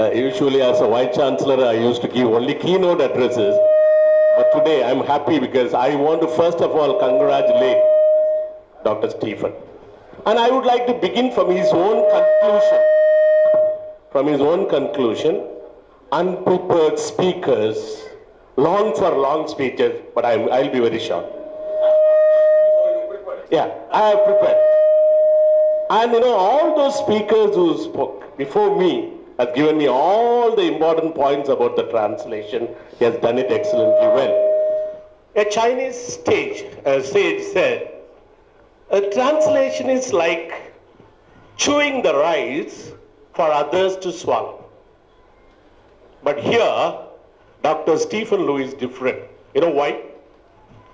Usually as a Vice Chancellor, I used to give only keynote addresses. But today I'm happy because I want to first of all congratulate Dr. Stephen. And I would like to begin from his own conclusion. From his own conclusion, unprepared speakers long for long speeches, but I'll be very short. Yeah, I have prepared. And all those speakers who spoke before me have given me all the important points about the translation. He has done it excellently well. A Chinese sage said, a translation is like chewing the rice for others to swallow. But here, Dr. Stephen Lu is different. You know why?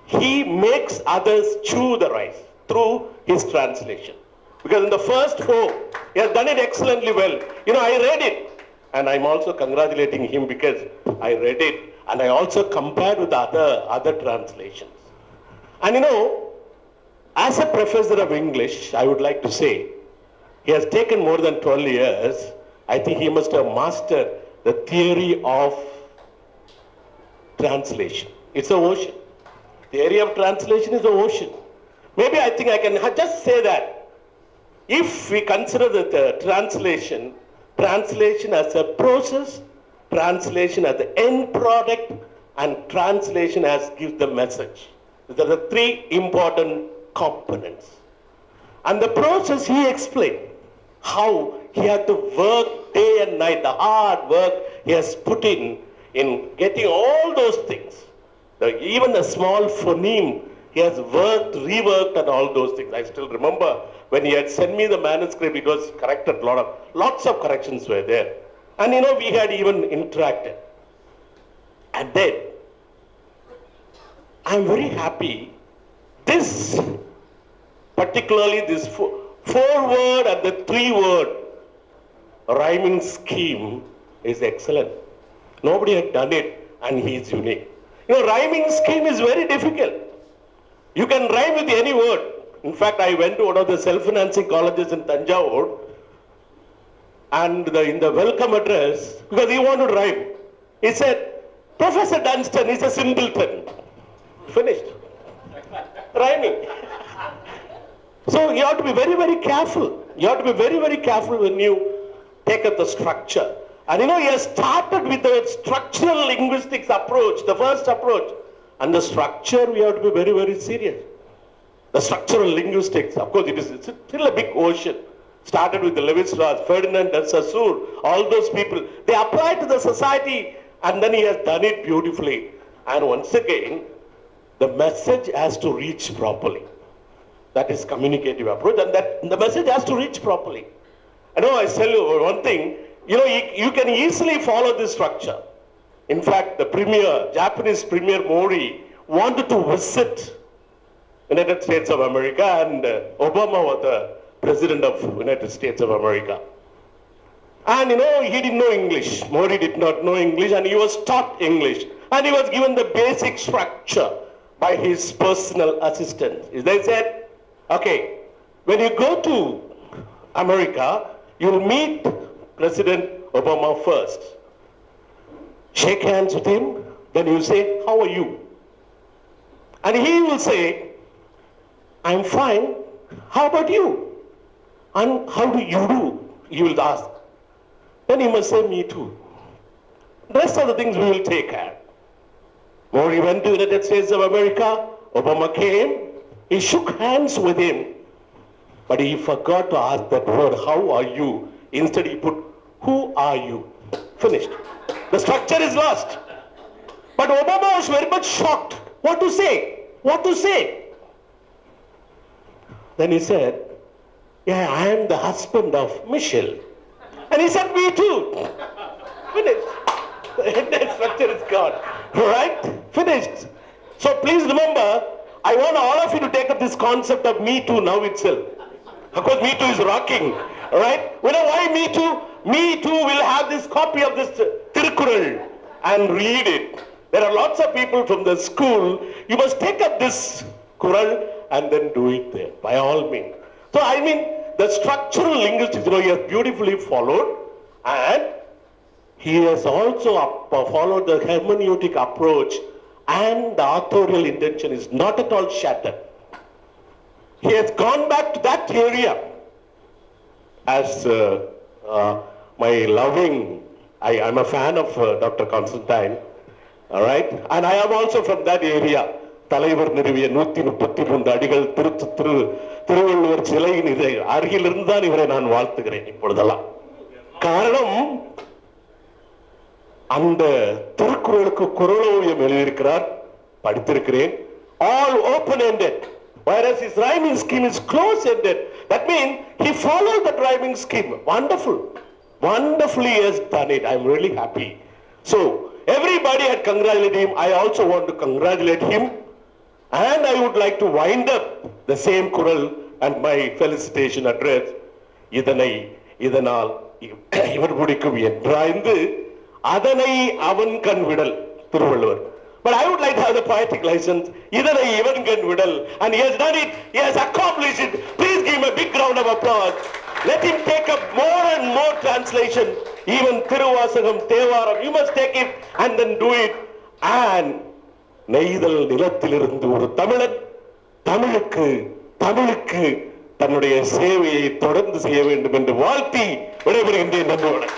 He makes others chew the rice through his translation. Because in the first four, he has done it excellently well. I read it, and I'm also congratulating him because I read it, and I also compared with other translations. And as a professor of English, I would like to say, he has taken more than 12 years. I think he must have mastered the theory of translation. It's an ocean. Theory of translation is an ocean. Maybe I think I can just say that if we consider the translation as a process, translation as the end product, and translation as gives the message. These are the three important components. And the process he explained, how he had to work day and night, the hard work he has put in getting all those things. Even a small phoneme, he has worked, reworked, and all those things. I still remember when he had sent me the manuscript, it was corrected, lots of corrections were there. And we had even interacted. And then, I'm very happy, particularly this four-word and the three-word rhyming scheme is excellent. Nobody had done it, and he is unique. Rhyming scheme is very difficult. You can rhyme with any word. In fact, I went to one of the self-financing colleges in Tanjavur, and in the welcome address, because he wanted to rhyme, he said, Professor Dunstan is a simpleton. Finished. Rhyming. So you have to be very, very careful. You have to be very, very careful when you take up the structure. And he has started with the structural linguistics approach, the first approach. And the structure, we have to be very, very serious. The structural linguistics, of course, it's still a big ocean. Started with the Lévi-Strauss, Ferdinand de Saussure, all those people. They apply to the society, and then he has done it beautifully. And once again, the message has to reach properly. That is communicative approach, and that the message has to reach properly. I tell you one thing, you can easily follow this structure. In fact, the Japanese Premier Mori wanted to visit United States of America, and Obama was the President of United States of America. And he didn't know English. Mori did not know English, and he was taught English. And he was given the basic structure by his personal assistant. They said, okay, when you go to America, you'll meet President Obama first. Shake hands with him, then you say, how are you? And he will say, I'm fine, how about you? And how do you do? He will ask. Then he must say, me too. The rest of the things we will take care. Mori went to the United States of America, Obama came, he shook hands with him, but he forgot to ask that word, how are you? Instead he put, who are you? Finished. The structure is lost. But Obama was very much shocked. What to say? What to say? Then he said, yeah, I am the husband of Michelle. And he said, me too. Finished. The entire structure is gone. Right? Finished. So please remember, I want all of you to take up this concept of Me Too now itself. Of course, Me Too is rocking. Right? You know why Me Too? Me Too will have this copy of this Tirukkural and read it. There are lots of people from the school. You must take up this Kural and then do it there, by all means. So I mean, the structural linguistics, he has beautifully followed, and he has also followed the hermeneutic approach, and the authorial intention is not at all shattered. He has gone back to that area as my loving, I'm a fan of Dr. Constantine, all right, and I am also from that area. தலைவர் நிறுவிய 133 அடிகள் திருவள்ளுவர் சிலையின் அருகிலிருந்து தான் இவரை நான் வாழ்த்துகிறேன் இப்பொழுதெல்லாம். காரணம், அந்த திருக்குறளுக்கு குறளோவியம் எழுதியிருக்கிறார், படித்திருக்கிறேன். All open-ended, whereas his rhyming scheme is close-ended. That means he followed the rhyming scheme. Wonderful. Wonderfully he has done it. I'm really happy. So, everybody had congratulated him. I also want to congratulate him. And I would like to wind up the same Kural and my felicitation address. இதனால் இவர் பிடிக்கும் என்றாய்ந்து அதனை அவன் கண் விடல் Thiruvalluvar. But I would like to have the poetic license. இதனை இவன் கண் விடல். And he has done it. He has accomplished it. Please give him a big round of applause. Let him take up more and more translation. Even Thiruvasagam, Thevaram, you must take it and then do it. And நெய்தல் நிலத்திலிருந்து ஒரு தமிழன் தமிழுக்கு தன்னுடைய சேவையை தொடர்ந்து செய்ய வேண்டும் என்று வாழ்த்தி விடைபெறுகின்றேன். நன்றி.